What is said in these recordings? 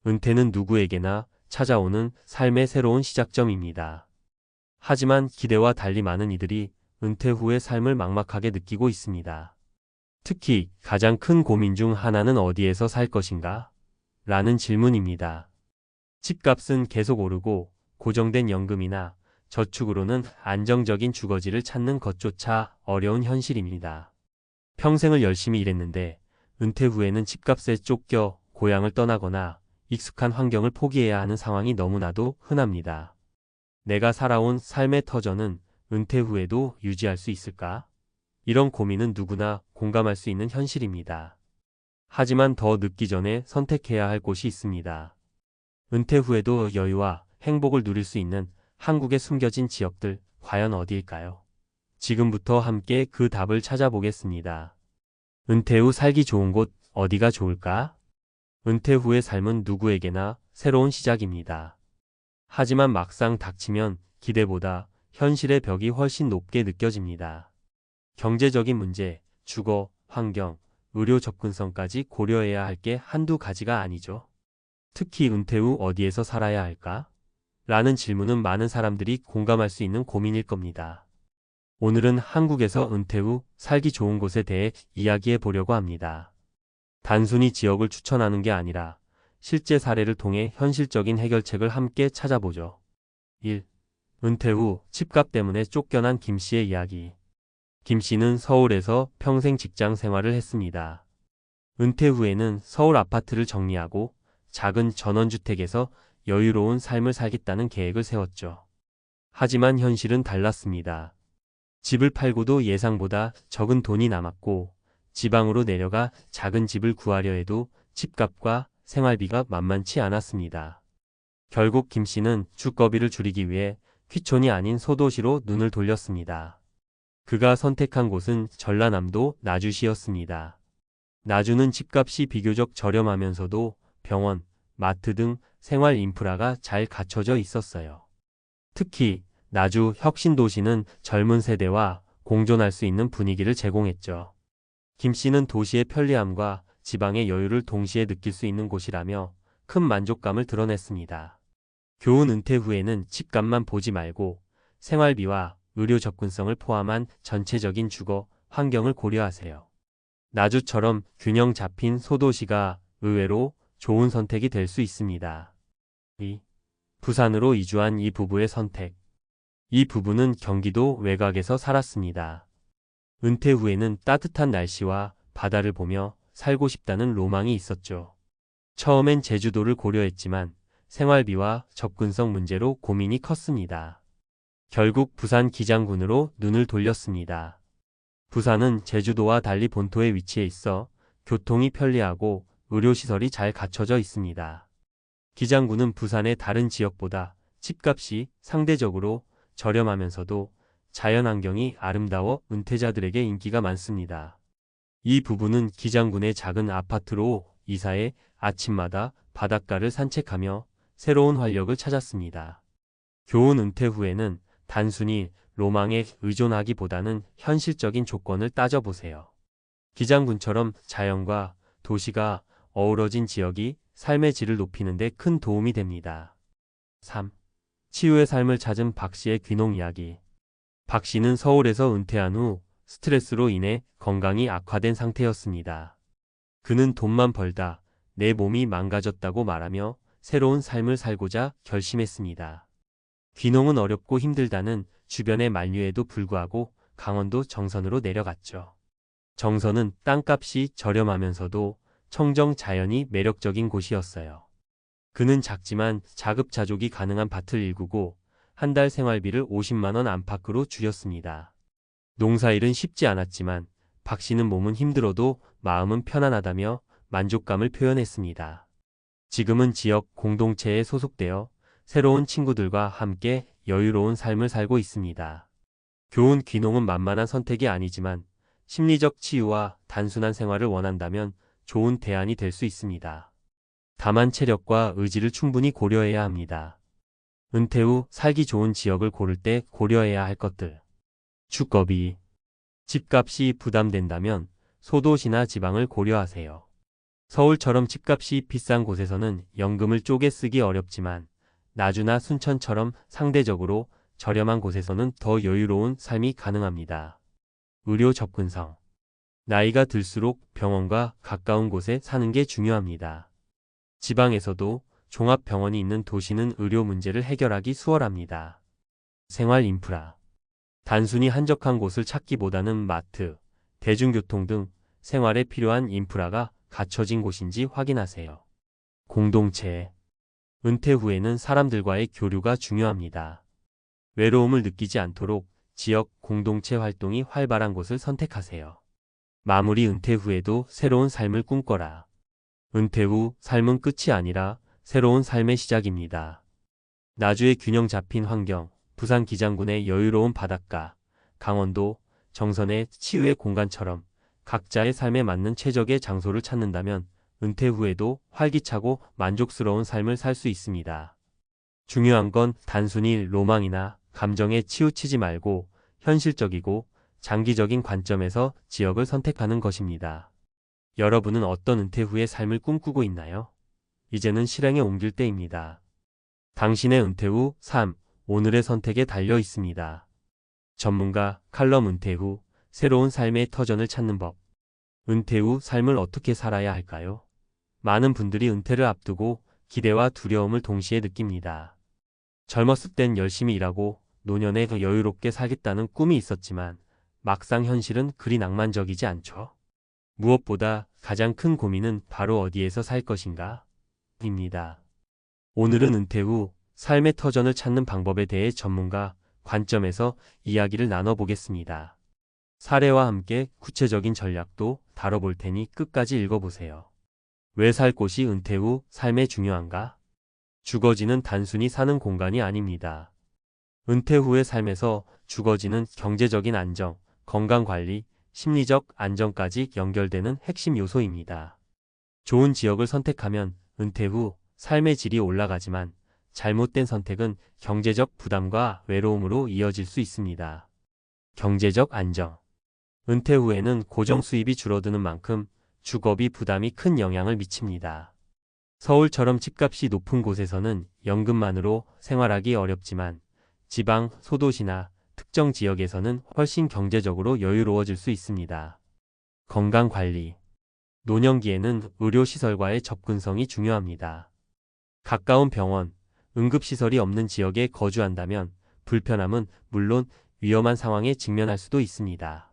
은퇴는 누구에게나 찾아오는 삶의 새로운 시작점입니다. 하지만 기대와 달리 많은 이들이 은퇴 후의 삶을 막막하게 느끼고 있습니다. 특히 가장 큰 고민 중 하나는 어디에서 살 것인가? 라는 질문입니다. 집값은 계속 오르고 고정된 연금이나 저축으로는 안정적인 주거지를 찾는 것조차 어려운 현실입니다. 평생을 열심히 일했는데 은퇴 후에는 집값에 쫓겨 고향을 떠나거나 익숙한 환경을 포기해야 하는 상황이 너무나도 흔합니다. 내가 살아온 삶의 터전은 은퇴 후에도 유지할 수 있을까? 이런 고민은 누구나 공감할 수 있는 현실입니다. 하지만 더 늦기 전에 선택해야 할 곳이 있습니다. 은퇴 후에도 여유와 행복을 누릴 수 있는 한국의 숨겨진 지역들, 과연 어디일까요? 지금부터 함께 그 답을 찾아보겠습니다. 은퇴 후 살기 좋은 곳, 어디가 좋을까? 은퇴 후의 삶은 누구에게나 새로운 시작입니다. 하지만 막상 닥치면 기대보다 현실의 벽이 훨씬 높게 느껴집니다. 경제적인 문제, 주거, 환경, 의료 접근성까지 고려해야 할 게 한두 가지가 아니죠. 특히 은퇴 후 어디에서 살아야 할까? 라는 질문은 많은 사람들이 공감할 수 있는 고민일 겁니다. 오늘은 한국에서 은퇴 후 살기 좋은 곳에 대해 이야기해 보려고 합니다. 단순히 지역을 추천하는 게 아니라 실제 사례를 통해 현실적인 해결책을 함께 찾아보죠. 1. 은퇴 후 집값 때문에 쫓겨난 김 씨의 이야기. 김 씨는 서울에서 평생 직장 생활을 했습니다. 은퇴 후에는 서울 아파트를 정리하고 작은 전원주택에서 여유로운 삶을 살겠다는 계획을 세웠죠. 하지만 현실은 달랐습니다. 집을 팔고도 예상보다 적은 돈이 남았고 지방으로 내려가 작은 집을 구하려 해도 집값과 생활비가 만만치 않았습니다. 결국 김 씨는 주거비를 줄이기 위해 휘촌이 아닌 소도시로 눈을 돌렸습니다. 그가 선택한 곳은 전라남도 나주시였습니다. 나주는 집값이 비교적 저렴하면서도 병원, 마트 등 생활 인프라가 잘 갖춰져 있었어요. 특히 나주 혁신도시는 젊은 세대와 공존할 수 있는 분위기를 제공했죠. 김 씨는 도시의 편리함과 지방의 여유를 동시에 느낄 수 있는 곳이라며 큰 만족감을 드러냈습니다. 교훈 은퇴 후에는 집값만 보지 말고 생활비와 의료 접근성을 포함한 전체적인 주거 환경을 고려하세요. 나주처럼 균형 잡힌 소도시가 의외로 좋은 선택이 될 수 있습니다. 2. 부산으로 이주한 이 부부의 선택. 이 부부는 경기도 외곽에서 살았습니다. 은퇴 후에는 따뜻한 날씨와 바다를 보며 살고 싶다는 로망이 있었죠. 처음엔 제주도를 고려했지만 생활비와 접근성 문제로 고민이 컸습니다. 결국 부산 기장군으로 눈을 돌렸습니다. 부산은 제주도와 달리 본토에 위치해 있어 교통이 편리하고 의료시설이 잘 갖춰져 있습니다. 기장군은 부산의 다른 지역보다 집값이 상대적으로 저렴하면서도 자연환경이 아름다워 은퇴자들에게 인기가 많습니다. 이 부부는 기장군의 작은 아파트로 이사해 아침마다 바닷가를 산책하며 새로운 활력을 찾았습니다. 교훈 은퇴 후에는 단순히 로망에 의존하기보다는 현실적인 조건을 따져보세요. 기장군처럼 자연과 도시가 어우러진 지역이 삶의 질을 높이는 데 큰 도움이 됩니다. 3. 치유의 삶을 찾은 박 씨의 귀농 이야기. 박 씨는 서울에서 은퇴한 후 스트레스로 인해 건강이 악화된 상태였습니다. 그는 돈만 벌다 내 몸이 망가졌다고 말하며 새로운 삶을 살고자 결심했습니다. 귀농은 어렵고 힘들다는 주변의 만류에도 불구하고 강원도 정선으로 내려갔죠. 정선은 땅값이 저렴하면서도 청정 자연이 매력적인 곳이었어요. 그는 작지만 자급자족이 가능한 밭을 일구고 한 달 생활비를 50만 원 안팎으로 줄였습니다. 농사일은 쉽지 않았지만 박 씨는 몸은 힘들어도 마음은 편안하다며 만족감을 표현했습니다. 지금은 지역 공동체에 소속되어 새로운 친구들과 함께 여유로운 삶을 살고 있습니다. 교훈 귀농은 만만한 선택이 아니지만 심리적 치유와 단순한 생활을 원한다면 좋은 대안이 될 수 있습니다. 다만 체력과 의지를 충분히 고려해야 합니다. 은퇴 후 살기 좋은 지역을 고를 때 고려해야 할 것들. 주거비. 집값이 부담된다면 소도시나 지방을 고려하세요. 서울처럼 집값이 비싼 곳에서는 연금을 쪼개 쓰기 어렵지만 나주나 순천처럼 상대적으로 저렴한 곳에서는 더 여유로운 삶이 가능합니다. 의료 접근성. 나이가 들수록 병원과 가까운 곳에 사는 게 중요합니다. 지방에서도 종합병원이 있는 도시는 의료 문제를 해결하기 수월합니다. 생활 인프라. 단순히 한적한 곳을 찾기보다는 마트, 대중교통 등 생활에 필요한 인프라가 갖춰진 곳인지 확인하세요. 공동체. 은퇴 후에는 사람들과의 교류가 중요합니다. 외로움을 느끼지 않도록 지역 공동체 활동이 활발한 곳을 선택하세요. 마무리. 은퇴 후에도 새로운 삶을 꿈꿔라. 은퇴 후 삶은 끝이 아니라 새로운 삶의 시작입니다. 나주의 균형 잡힌 환경, 부산 기장군의 여유로운 바닷가, 강원도, 정선의 치유의 공간처럼 각자의 삶에 맞는 최적의 장소를 찾는다면 은퇴 후에도 활기차고 만족스러운 삶을 살 수 있습니다. 중요한 건 단순히 로망이나 감정에 치우치지 말고 현실적이고 장기적인 관점에서 지역을 선택하는 것입니다. 여러분은 어떤 은퇴 후의 삶을 꿈꾸고 있나요? 이제는 실행에 옮길 때입니다. 당신의 은퇴 후 삶, 오늘의 선택에 달려 있습니다. 전문가 칼럼. 은퇴 후 새로운 삶의 터전을 찾는 법. 은퇴 후 삶을 어떻게 살아야 할까요? 많은 분들이 은퇴를 앞두고 기대와 두려움을 동시에 느낍니다. 젊었을 땐 열심히 일하고 노년에 더 여유롭게 살겠다는 꿈이 있었지만 막상 현실은 그리 낭만적이지 않죠. 무엇보다 가장 큰 고민은 바로 어디에서 살 것인가? 입니다. 오늘은 은퇴 후 삶의 터전을 찾는 방법에 대해 전문가 관점에서 이야기를 나눠보겠습니다. 사례와 함께 구체적인 전략도 다뤄볼 테니 끝까지 읽어보세요. 왜 살 곳이 은퇴 후 삶에 중요한가? 주거지는 단순히 사는 공간이 아닙니다. 은퇴 후의 삶에서 주거지는 경제적인 안정, 건강관리, 심리적 안정까지 연결되는 핵심 요소입니다. 좋은 지역을 선택하면 은퇴 후 삶의 질이 올라가지만 잘못된 선택은 경제적 부담과 외로움으로 이어질 수 있습니다. 경제적 안정. 은퇴 후에는 고정 수입이 줄어드는 만큼 주거비 부담이 큰 영향을 미칩니다. 서울처럼 집값이 높은 곳에서는 연금만으로 생활하기 어렵지만 지방, 소도시나 특정 지역에서는 훨씬 경제적으로 여유로워질 수 있습니다. 건강관리. 노년기에는 의료시설과의 접근성이 중요합니다. 가까운 병원, 응급시설이 없는 지역에 거주한다면 불편함은 물론 위험한 상황에 직면할 수도 있습니다.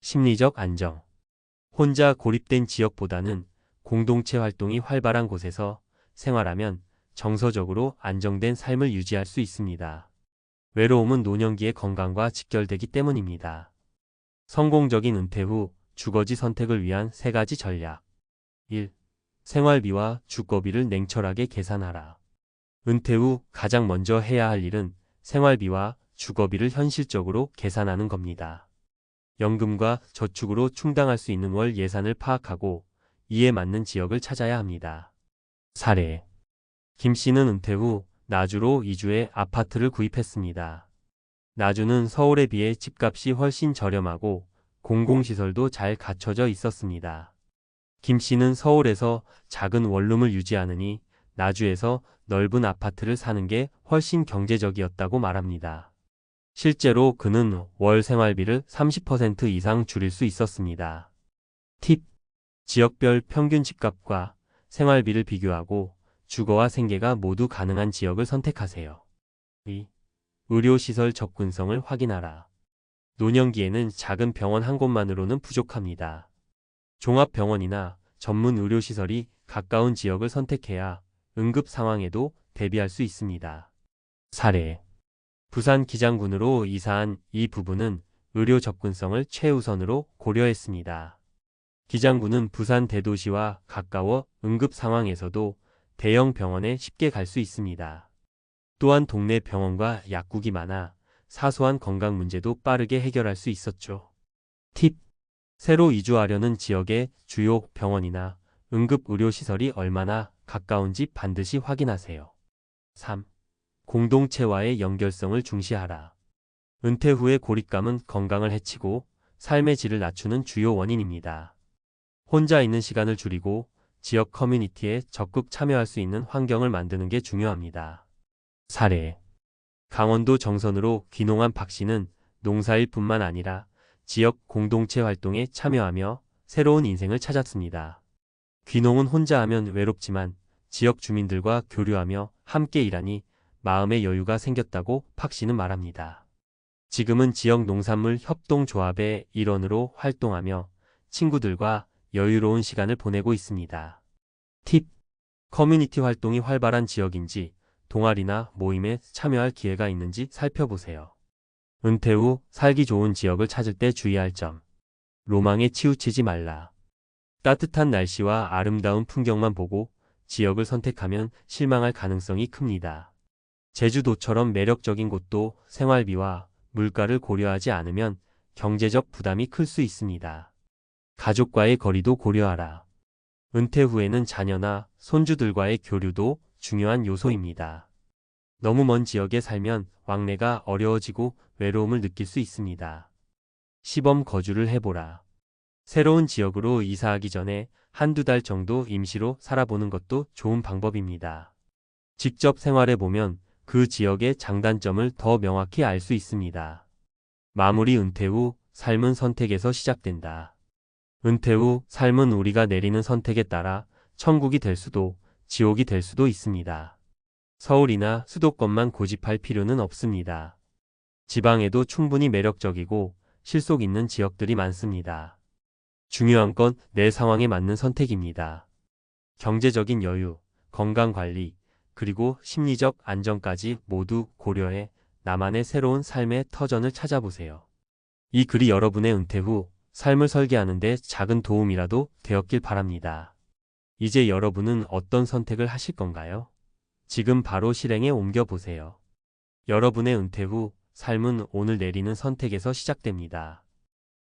심리적 안정. 혼자 고립된 지역보다는 공동체 활동이 활발한 곳에서 생활하면 정서적으로 안정된 삶을 유지할 수 있습니다. 외로움은 노년기의 건강과 직결되기 때문입니다. 성공적인 은퇴 후 주거지 선택을 위한 3가지 전략. 1. 생활비와 주거비를 냉철하게 계산하라. 은퇴 후 가장 먼저 해야 할 일은 생활비와 주거비를 현실적으로 계산하는 겁니다. 연금과 저축으로 충당할 수 있는 월 예산을 파악하고 이에 맞는 지역을 찾아야 합니다. 사례. 김 씨는 은퇴 후 나주로 이주해 아파트를 구입했습니다. 나주는 서울에 비해 집값이 훨씬 저렴하고 공공시설도 잘 갖춰져 있었습니다. 김 씨는 서울에서 작은 원룸을 유지하느니 나주에서 넓은 아파트를 사는 게 훨씬 경제적이었다고 말합니다. 실제로 그는 월 생활비를 30% 이상 줄일 수 있었습니다. 팁. 지역별 평균 집값과 생활비를 비교하고 주거와 생계가 모두 가능한 지역을 선택하세요. 2. 의료시설 접근성을 확인하라. 노년기에는 작은 병원 한 곳만으로는 부족합니다. 종합병원이나 전문 의료시설이 가까운 지역을 선택해야 응급 상황에도 대비할 수 있습니다. 사례. 부산 기장군으로 이사한 이 부부는 의료 접근성을 최우선으로 고려했습니다. 기장군은 부산 대도시와 가까워 응급 상황에서도 대형 병원에 쉽게 갈 수 있습니다. 또한 동네 병원과 약국이 많아 사소한 건강 문제도 빠르게 해결할 수 있었죠. 팁. 새로 이주하려는 지역의 주요 병원이나 응급의료시설이 얼마나 가까운지 반드시 확인하세요. 3. 공동체와의 연결성을 중시하라. 은퇴 후의 고립감은 건강을 해치고 삶의 질을 낮추는 주요 원인입니다. 혼자 있는 시간을 줄이고 지역 커뮤니티에 적극 참여할 수 있는 환경을 만드는 게 중요합니다. 사례. 강원도 정선으로 귀농한 박 씨는 농사일뿐만 아니라 지역 공동체 활동에 참여하며 새로운 인생을 찾았습니다. 귀농은 혼자 하면 외롭지만 지역 주민들과 교류하며 함께 일하니 마음의 여유가 생겼다고 박 씨는 말합니다. 지금은 지역 농산물 협동조합의 일원으로 활동하며 친구들과 여유로운 시간을 보내고 있습니다. 팁. 커뮤니티 활동이 활발한 지역인지 동아리나 모임에 참여할 기회가 있는지 살펴보세요. 은퇴 후 살기 좋은 지역을 찾을 때 주의할 점. 로망에 치우치지 말라. 따뜻한 날씨와 아름다운 풍경만 보고 지역을 선택하면 실망할 가능성이 큽니다. 제주도처럼 매력적인 곳도 생활비와 물가를 고려하지 않으면 경제적 부담이 클 수 있습니다. 가족과의 거리도 고려하라. 은퇴 후에는 자녀나 손주들과의 교류도 중요한 요소입니다. 너무 먼 지역에 살면 왕래가 어려워지고 외로움을 느낄 수 있습니다. 시범 거주를 해보라. 새로운 지역으로 이사하기 전에 한두 달 정도 임시로 살아보는 것도 좋은 방법입니다. 직접 생활해보면 그 지역의 장단점을 더 명확히 알 수 있습니다. 마무리. 은퇴 후 삶은 선택에서 시작된다. 은퇴 후 삶은 우리가 내리는 선택에 따라 천국이 될 수도 지옥이 될 수도 있습니다. 서울이나 수도권만 고집할 필요는 없습니다. 지방에도 충분히 매력적이고 실속 있는 지역들이 많습니다. 중요한 건 내 상황에 맞는 선택입니다. 경제적인 여유, 건강관리, 그리고 심리적 안정까지 모두 고려해 나만의 새로운 삶의 터전을 찾아보세요. 이 글이 여러분의 은퇴 후 삶을 설계하는 데 작은 도움이라도 되었길 바랍니다. 이제 여러분은 어떤 선택을 하실 건가요? 지금 바로 실행에 옮겨보세요. 여러분의 은퇴 후 삶은 오늘 내리는 선택에서 시작됩니다.